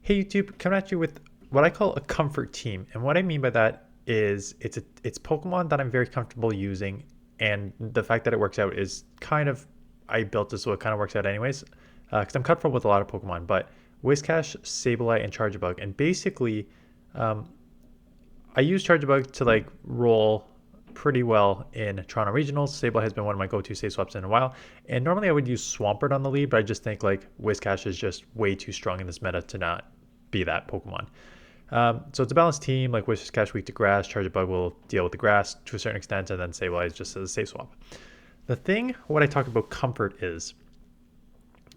Hey YouTube, coming at you with what I call a comfort team. And what I mean by that is it's Pokemon that I'm very comfortable using, and the fact that it works out is kind of, I built this so it kind of works out anyways, because I'm comfortable with a lot of Pokemon. But Whiscash, Sableye, and Charjabug. And basically, um, I use Charjabug to like roll pretty well in Toronto Regionals. Sableye has been one of my go-to save swaps in a while. And normally I would use Swampert on the lead, but I just think like Whiscash is just way too strong in this meta to not be that Pokemon. So it's a balanced team. Like Whiscash weak to grass, Charjabug will deal with the grass to a certain extent, and then Sableye is just as a safe swap. The thing, what I talk about comfort is,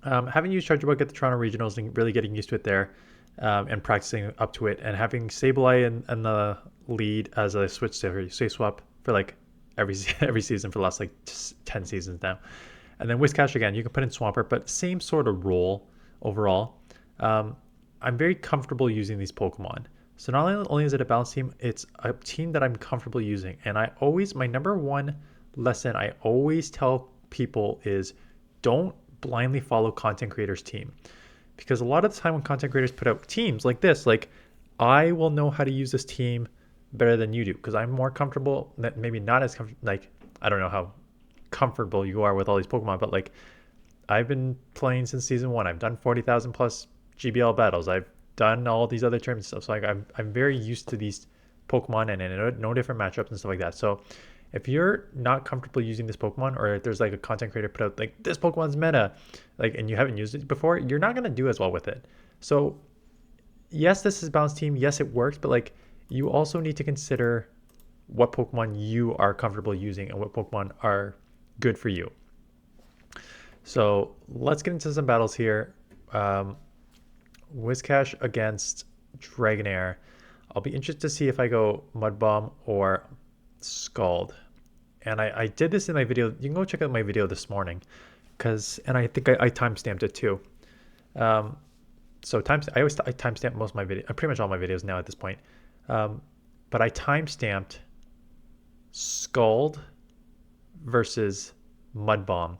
having used Charjabug at the Toronto Regionals and really getting used to it there, and practicing up to it, and having Sableye and the lead as a switch to safe swap for like every every season for the last like 10 seasons now. And then Whiscash again, you can put in Swampert, but same sort of role overall. I'm very comfortable using these Pokemon. So not only is it a balanced team, it's a team that I'm comfortable using. And my number one lesson I always tell people is don't blindly follow content creators' team. Because a lot of the time when content creators put out teams like this, like I will know how to use this team better than you do because I'm more comfortable, maybe not as comfortable, like I don't know how comfortable you are with all these Pokemon, but like I've been playing since season one. I've done 40,000 plus GBL battles. I've done all these other tournament stuff. So like I'm very used to these Pokemon and no different matchups and stuff like that. So if you're not comfortable using this Pokemon, or if there's like a content creator put out like this Pokemon's meta, like and you haven't used it before, you're not gonna do as well with it. So yes, this is a balanced team. Yes, it works, but like you also need to consider what Pokemon you are comfortable using and what Pokemon are good for you. So let's get into some battles here. Whiscash against Dragonair. I'll be interested to see if I go MUDBOMB or Scald. And I did this in my video. You can go check out my video this morning, and I think I timestamped it too. So I timestamp most of my video, pretty much all my videos now at this point. But I timestamped Scald versus MUDBOMB,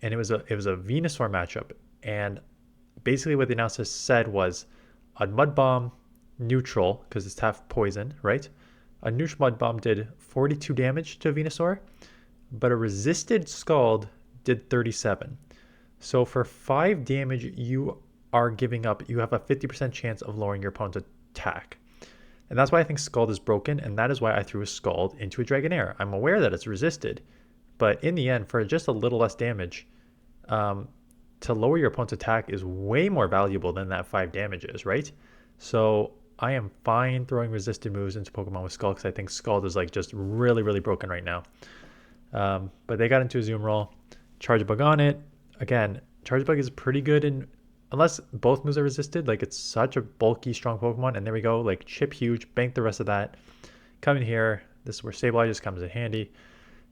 and it was a Venusaur matchup. And basically what the announcer said was a MUDBOMB neutral, because it's half poison, right? A neutral MUDBOMB did 42 damage to Venusaur, but a resisted Scald did 37. So for 5 damage you are giving up, you have a 50% chance of lowering your opponent's attack. And that's why I think Scald is broken, and that is why I threw a Scald into a Dragonair. I'm aware that it's resisted, but in the end, for just a little less damage, to lower your opponent's attack is way more valuable than that 5 damage is, right? So I am fine throwing resisted moves into Pokemon with Scald because I think Scald is like just really, really broken right now. But they got into a Zoom roll. Charjabug on it. Again, Charjabug is pretty good unless both moves are resisted. Like it's such a bulky, strong Pokemon. And there we go. Like chip huge, bank the rest of that. Come in here. This is where Sableye just comes in handy.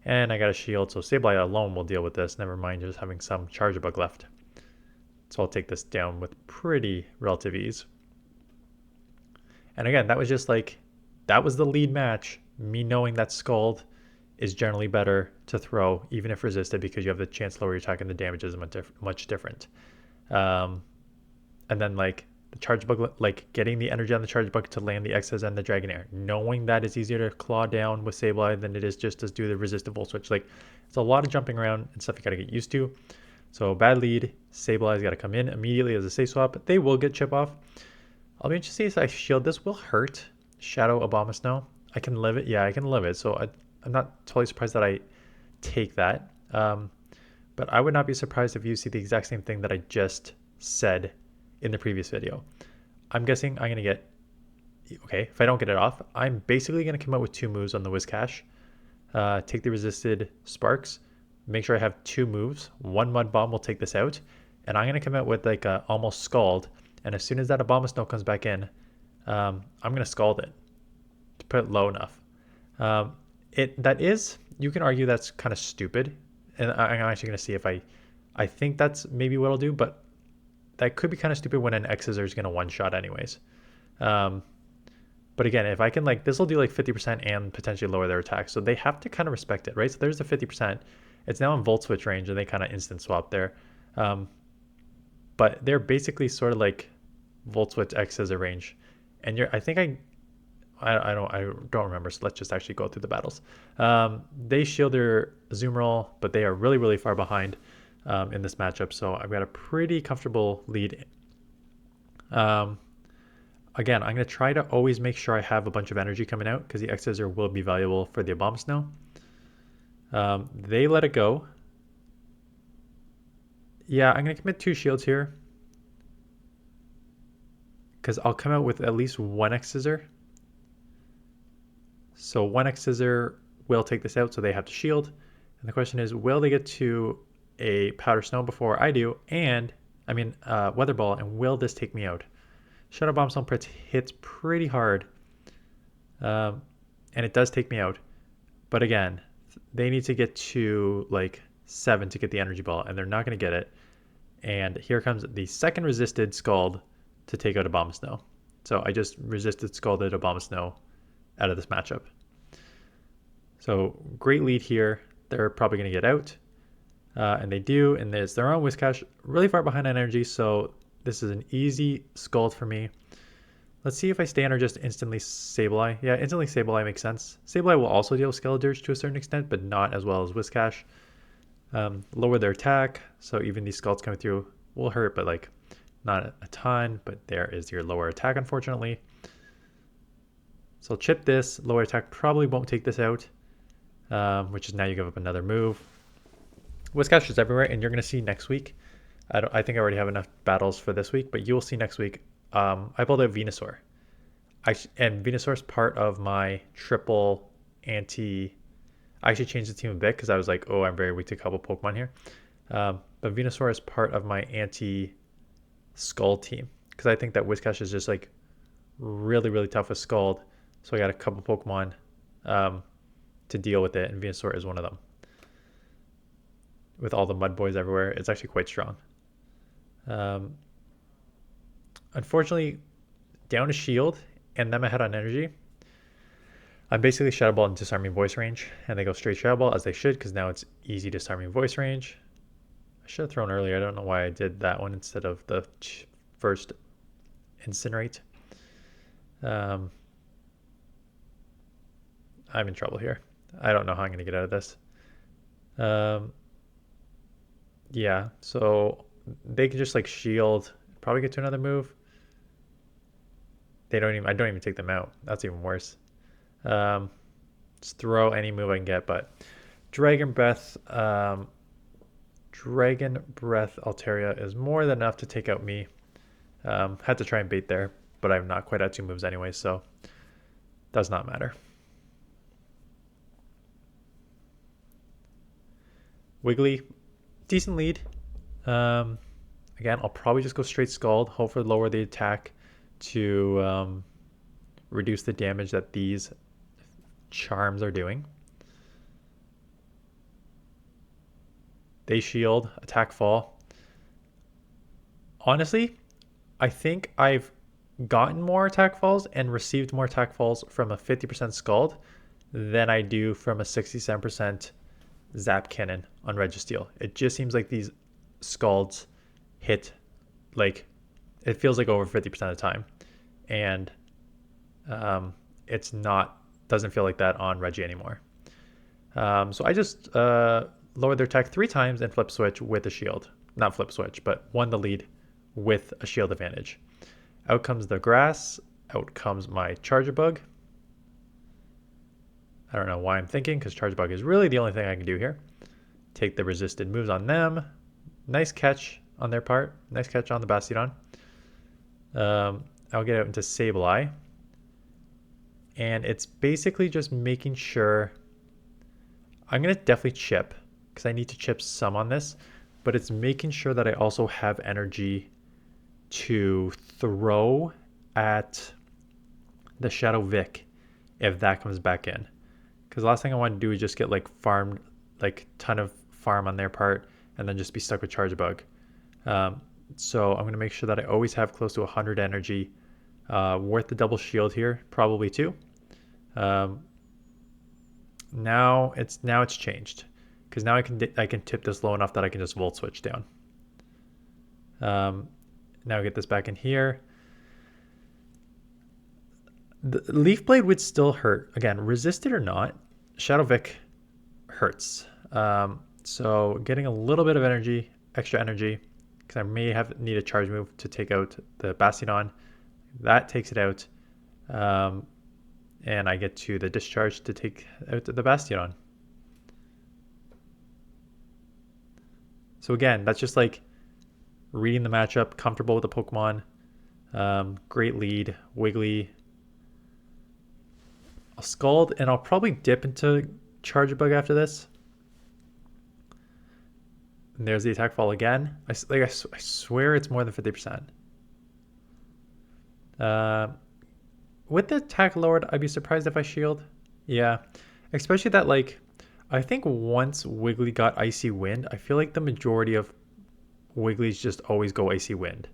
And I got a shield, so Sableye alone will deal with this. Never mind just having some Charjabug left. So I'll take this down with pretty relative ease. And again, that was just like, that was the lead match. Me knowing that Scald is generally better to throw, even if resisted, because you have the chance to lower your attack and the damage is much different. And then like the Charjabug, like getting the energy on the Charjabug to land the X's and the Dragonair, knowing that it's easier to claw down with Sableye than it is just to do the resisted volt switch. Like it's a lot of jumping around and stuff you got to get used to. So bad lead, Sableye's got to come in immediately as a safe swap. They will get chip off. I'll be interested to see if I shield. This will hurt Shadow Abomasnow. I can live it. Yeah, I can live it. So I'm not totally surprised that I take that. But I would not be surprised if you see the exact same thing that I just said in the previous video. I'm guessing I'm going to get, okay, if I don't get it off, I'm basically going to come out with 2 moves on the Whiscash. Take the resisted Sparks. Make sure I have 2 moves. 1 MUDBOMB will take this out. And I'm going to come out with like a almost Scald. And as soon as that Abomasnow comes back in, I'm going to Scald it to put it low enough. You can argue that's kind of stupid. And I'm actually going to see if I think that's maybe what I'll do, but that could be kind of stupid when an Xer is going to one-shot anyways. But again, if I can like, this will do like 50% and potentially lower their attack. So they have to kind of respect it, right? So there's the 50%. It's now in Volt Switch range and they kind of instant swap there. But they're basically sort of like Volt Switch X Scissor range. And I think I don't remember, so let's just actually go through the battles. They shield their Azumarill, but they are really, really far behind in this matchup, so I've got a pretty comfortable lead. Again, I'm going to try to always make sure I have a bunch of energy coming out, because the X Scissor will be valuable for the Abomasnow. They let it go. Yeah, I'm going to commit 2 shields here, because I'll come out with at least 1 X Scissor. So 1 X Scissor will take this out, so they have to shield. And the question is, will they get to a Powder Snow before I do? And, Weather Ball, and will this take me out? Shadow Bombstone hits pretty hard. And it does take me out. But again, they need to get to like 7 to get the Energy Ball, and they're not going to get it. And here comes the second resisted Scald to take out Abomasnow. So I just resisted Scalded Abomasnow out of this matchup. So great lead here. They're probably going to get out. And they do. And they're on Whiscash, really far behind on energy. So this is an easy Scald for me. Let's see if I stand or just instantly Sableye. Yeah, instantly Sableye makes sense. Sableye will also deal with Skeledirge to a certain extent, but not as well as Whiscash. Lower their attack, so even these Scalds coming through will hurt, but like not a ton. But there is your lower attack, unfortunately. So I'll chip this. Lower attack probably won't take this out, which is now you give up another move. Whiscash is everywhere, and you're going to see next week. I think I already have enough battles for this week, but you will see next week. I pulled out Venusaur. And Venusaur is part of my triple anti... I actually changed the team a bit because I was like, oh, I'm very weak to a couple Pokemon here. But Venusaur is part of my anti-Scald team, because I think that Whiscash is just like really, really tough with Scald. So I got a couple Pokemon to deal with it, and Venusaur is one of them. With all the mud boys everywhere, it's actually quite strong. Unfortunately, down to shield and them ahead on energy. I'm basically Shadow Ball and Disarming Voice range, and they go straight Shadow Ball, as they should, because now it's easy Disarming Voice range. I should have thrown earlier. I don't know why I did that one instead of the first Incinerate. I'm in trouble here. I don't know how I'm going to get out of this. Yeah, so they can just like shield, probably get to another move. I don't even take them out. That's even worse. Just throw any move I can get, but Dragon Breath Altaria is more than enough to take out me. Had to try and bait there, but I'm not quite at 2 moves anyway, so does not matter. Wiggly, decent lead. Again, I'll probably just go straight Scald, hopefully lower the attack to reduce the damage that these charms are doing. They shield, attack fall. Honestly, I think I've gotten more attack falls and received more attack falls from a 50% Scald than I do from a 67% Zap Cannon on Registeel. It just seems like these Scalds hit, like, it feels like over 50% of the time. And doesn't feel like that on Reggie anymore. So I just lowered their attack 3 times and flip switch with a shield. Not flip switch, but won the lead with a shield advantage. Out comes the grass. Out comes my Charger Bug. I don't know why I'm thinking, because Charger Bug is really the only thing I can do here. Take the resisted moves on them. Nice catch on their part. Nice catch on the Bastiodon. I'll get out into Sableye. And it's basically just making sure... I'm going to definitely chip, because I need to chip some on this. But it's making sure that I also have energy to throw at the Shadow Vic if that comes back in. Because the last thing I want to do is just get like farmed, like ton of farm on their part, and then just be stuck with Charge Bug. So I'm going to make sure that I always have close to 100 energy. Worth the double shield here, probably too. Now it's changed, because now I can tip this low enough that I can just Volt Switch down. Now get this back in here. The Leaf Blade would still hurt. Again, resisted or not, Shadow Vic hurts. So getting a little bit of energy, extra energy, because I may need a charge move to take out the Bastiodon. That takes it out. And I get to the discharge to take out the Bastiodon. So again, that's just like reading the matchup, comfortable with the Pokemon. Great lead, Wiggly. I'll Scald, and I'll probably dip into Charge Bug after this. And there's the attack fall again. I swear it's more than 50%. With the attack lowered, I'd be surprised if I shield. Yeah, especially that, like, I think once Wiggly got Icy Wind, I feel like the majority of Wigglies just always go Icy Wind.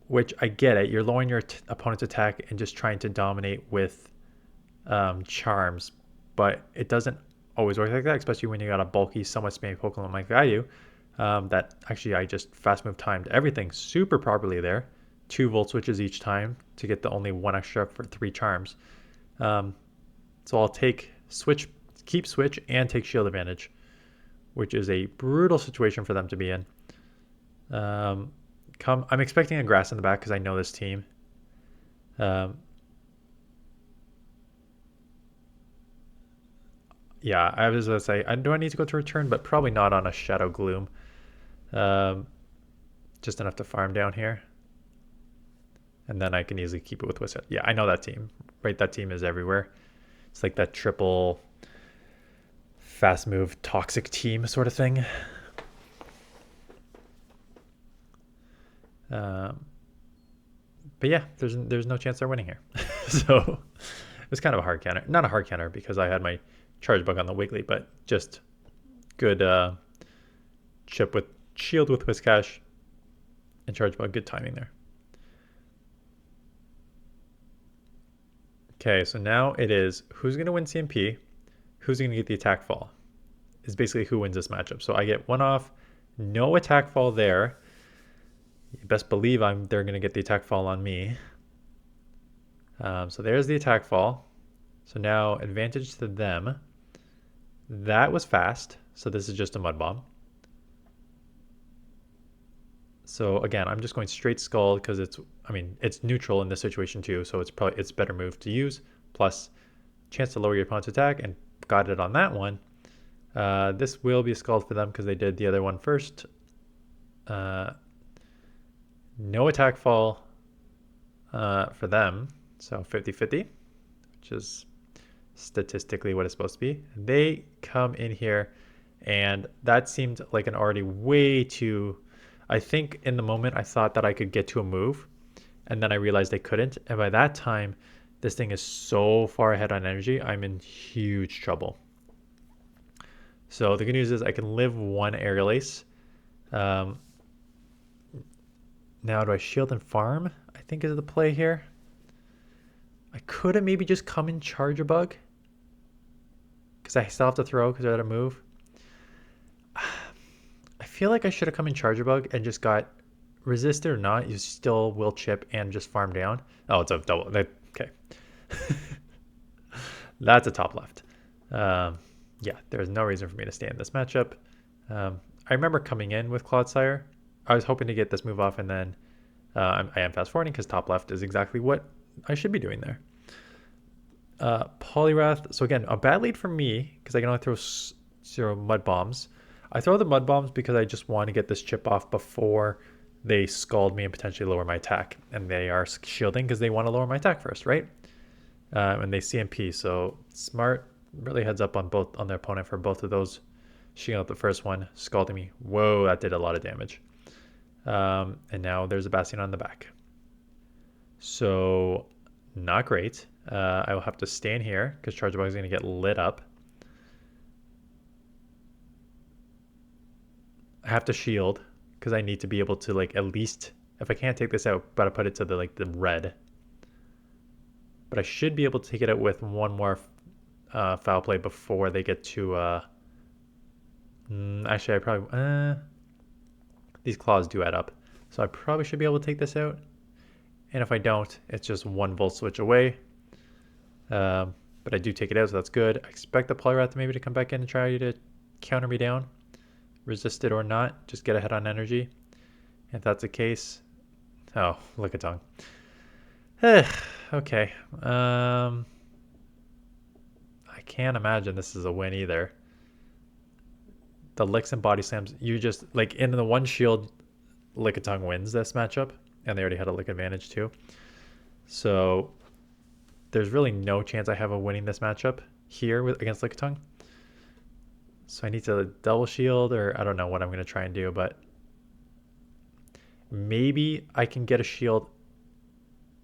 Which, I get it. You're lowering your opponent's attack and just trying to dominate with charms. But it doesn't always work like that, especially when you got a bulky, somewhat spammy Pokemon like I do. That actually I just fast move timed everything super properly there. 2 volt switches each time to get the only 1 extra for 3 charms. So I'll keep switch and take shield advantage, which is a brutal situation for them to be in. I'm expecting a grass in the back because I know this team. Yeah, I was going to say, do I need to go to return? But probably not on a Shadow Gloom. Just enough to farm down here. And then I can easily keep it with Whiscash. Yeah, I know that team. Right, that team is everywhere. It's like that triple fast move toxic team sort of thing. But yeah, there's no chance they're winning here. So it's kind of a hard counter. Not a hard counter because I had my Charge Bug on the Wiggly, but just good chip with shield with Whiscash and Charge Bug. Good timing there. Okay, so now it is who's going to win CMP, who's going to get the attack fall. Is basically who wins this matchup. So I get 1 off, no attack fall there. You best believe they're going to get the attack fall on me. So there's the attack fall. So now advantage to them. That was fast. So this is just a Mud Bomb. So again, I'm just going straight Scald because it's neutral in this situation too. So it's better move to use. Plus chance to lower your opponent's attack, and got it on that one. This will be a Scald for them because they did the other one first. No attack fall for them. So 50-50, which is statistically what it's supposed to be. They come in here, and that seemed like an already way too... I think in the moment I thought that I could get to a move, and then I realized I couldn't. And by that time, this thing is so far ahead on energy, I'm in huge trouble. So the good news is I can live 1 Aerial Ace. Now do I shield and farm? I think is the play here. I could have maybe just come and charge a bug, because I still have to throw because I had to move. I feel like I should have come in Charger Bug and just got resisted or not. You still will chip and just farm down. Oh, it's a double. Okay. That's a top left. Yeah, there's no reason for me to stay in this matchup. I remember coming in with Clodsire. I was hoping to get this move off, and then I am fast forwarding because top left is exactly what I should be doing there. Poliwrath. So again, a bad lead for me because I can only throw 0 Mud Bombs. I throw the Mud Bombs because I just want to get this chip off before they Scald me and potentially lower my attack. And they are shielding because they want to lower my attack first, right? And they CMP. So smart, really heads up on their opponent for both of those. Shielding out the first one, Scalding me. Whoa, that did a lot of damage. And now there's a Bastiodon on the back. So not great. I will have to stand here because Charger Bug is going to get lit up. I have to shield because I need to be able to, like, at least, if I can't take this out, but I put it to the red. But I should be able to take it out with 1 more foul play before they get to actually I probably these claws do add up, so I probably should be able to take this out. And if I don't, it's just 1 volt switch away. But I do take it out, so that's good. I expect the Poliwrath maybe to come back in and try to counter me down. Resist it or not, just get ahead on energy. If that's the case, oh, Lickitung. Okay. I can't imagine this is a win either. The licks and body slams, you just, like, in the one shield, Lickitung wins this matchup, and they already had a lick advantage too. So there's really no chance I have of winning this matchup here against Lickitung. So I need to double shield, or I don't know what I'm going to try and do, but maybe I can get a shield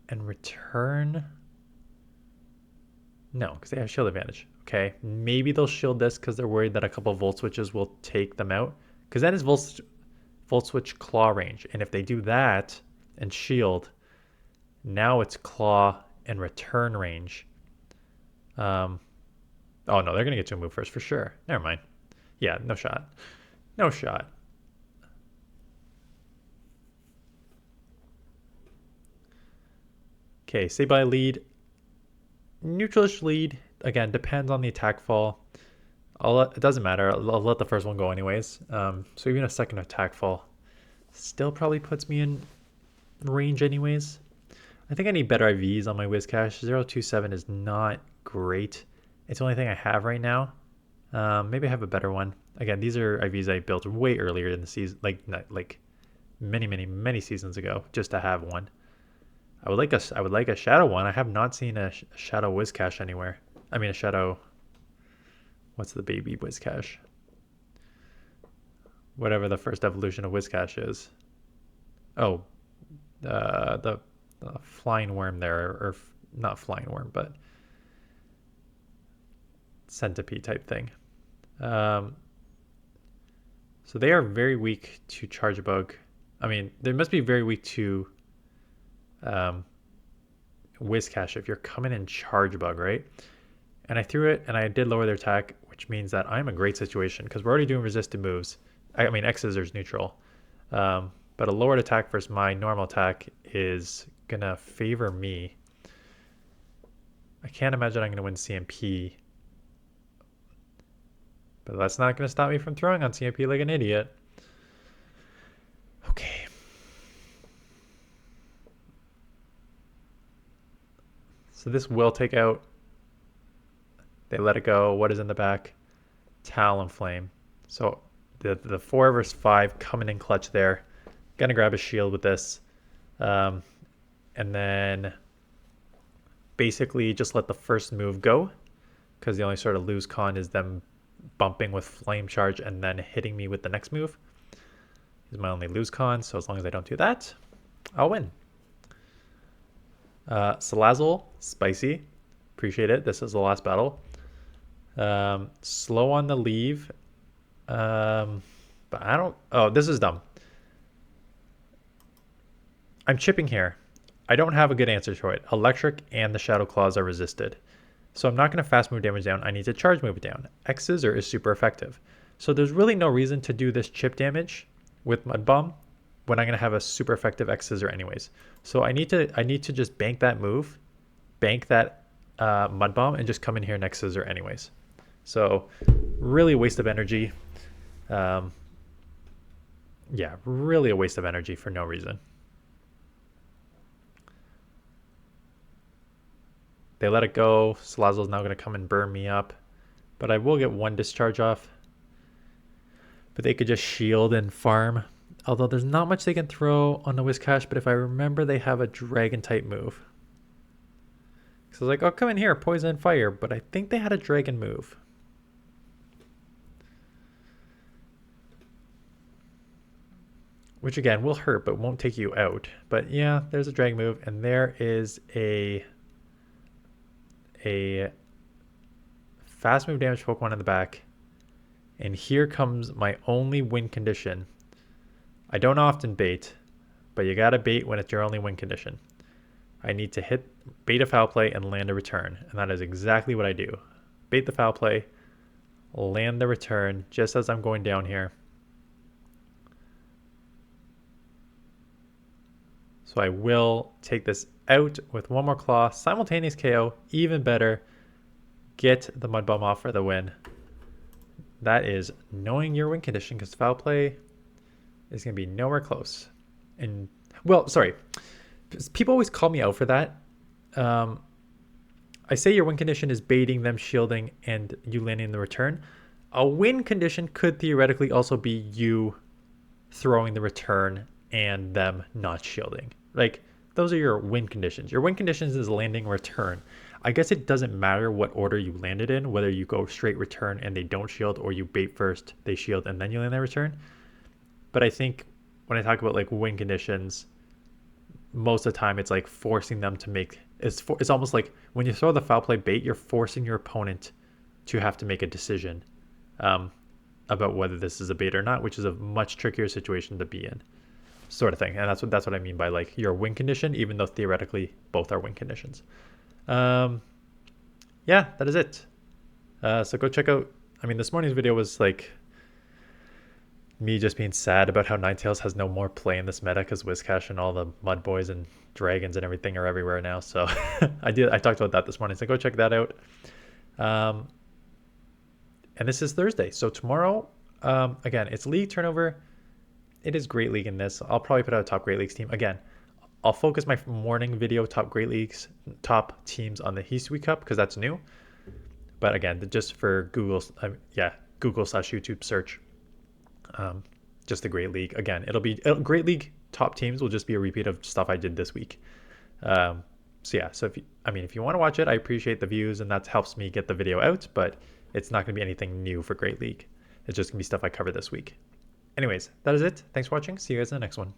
and return. No, because they have shield advantage. Okay, maybe they'll shield this because they're worried that a couple volt switches will take them out. Because that is volt switch claw range. And if they do that and shield, now it's claw and return range. Oh no, they're going to get to a move first for sure. Never mind. Yeah, no shot. No shot. Okay, Sableye lead. Neutralish lead. Again, depends on the attack fall. It doesn't matter. I'll let the first one go anyways. So even a second attack fall still probably puts me in range anyways. I think I need better IVs on my Whiscash. 027 is not great. It's the only thing I have right now. Maybe I have a better one. Again, these are IVs I built way earlier in the season, like many seasons ago, just to have one. I would like a shadow one. I have not seen a shadow Whiscash anywhere. I mean a shadow. What's the baby Whiscash? Whatever the first evolution of Whiscash is. Oh, the flying worm there, or not flying worm, but centipede type thing. So they are very weak to Charge Bug. I mean, they must be very weak to Whiscash if you're coming in Charge Bug, right? And I threw it, and I did lower their attack, which means that I'm in a great situation because we're already doing resisted moves. I mean, X-Scissors neutral. But a lowered attack versus my normal attack is going to favor me. I can't imagine I'm going to win CMP. But that's not going to stop me from throwing on CMP like an idiot. Okay. So this will take out. They let it go. What is in the back? Talonflame. So the 4 versus 5 coming in clutch there. Gonna grab a shield with this. And then basically just let the first move go. Because the only sort of lose con is them bumping with Flame Charge and then hitting me with the next move. Is my only lose con. So as long as I don't do that, I'll win. Salazzle, spicy. Appreciate it. This is the last battle. Slow on the leave. But I don't. Oh, this is dumb. I'm chipping here. I don't have a good answer to it. Electric and the Shadow Claws are resisted. So I'm not going to fast move damage down. I need to charge move it down. X-Scissor is super effective. So there's really no reason to do this chip damage with MUDBOMB when I'm going to have a super effective X-Scissor anyways. So I need to just bank that move, bank that MUDBOMB, and just come in here next Scissor anyways. So really a waste of energy. Yeah, really a waste of energy for no reason. They let it go. Salazzle's now going to come and burn me up. But I will get one discharge off. But they could just shield and farm. Although there's not much they can throw on the Whiscash. But if I remember, they have a dragon type move. So I was like, oh, come in here, poison and fire. But I think they had a dragon move. Which again will hurt, but won't take you out. But yeah, there's a dragon move. And there is a fast move damage Pokemon in the back. And here comes my only win condition. I don't often bait, but you gotta bait when it's your only win condition. I need to bait a foul play and land a return. And that is exactly what I do. Bait the foul play, land the return just as I'm going down here. So I will take this out with one more claw, simultaneous KO, even better. Get the Mud Bomb off for the win. That is knowing your win condition, because foul play is going to be nowhere close. And, well, sorry. People always call me out for that. I say your win condition is baiting them, shielding, and you landing the return. A win condition could theoretically also be you throwing the return and them not shielding. Like, those are your win conditions. Your win conditions is landing return. I guess it doesn't matter what order you landed in, whether you go straight return and they don't shield, or you bait first, they shield, and then you land their return. But I think when I talk about like win conditions, most of the time it's like forcing them to make, it's almost like when you throw the foul play bait, you're forcing your opponent to have to make a decision about whether this is a bait or not, which is a much trickier situation to be in, sort of thing. And that's what I mean by like your win condition, even though theoretically both are win conditions. Yeah, that is it. So go check out, I mean, this morning's video was like me just being sad about how Ninetales has no more play in this meta, because Whiscash and all the mud boys and dragons and everything are everywhere now. So I talked about that this morning, so go check that out. And this is Thursday, so tomorrow, again, it's league turnover. It is Great League in this. I'll probably put out a top Great Leagues team. Again, I'll focus my morning video top Great Leagues, top teams on the Hisui Cup, because that's new. But again, just for Google, Google/YouTube search, just the Great League. Again, Great League top teams will just be a repeat of stuff I did this week. So yeah, so if you want to watch it, I appreciate the views, and that helps me get the video out, but it's not going to be anything new for Great League. It's just going to be stuff I covered this week. Anyways, that is it. Thanks for watching. See you guys in the next one.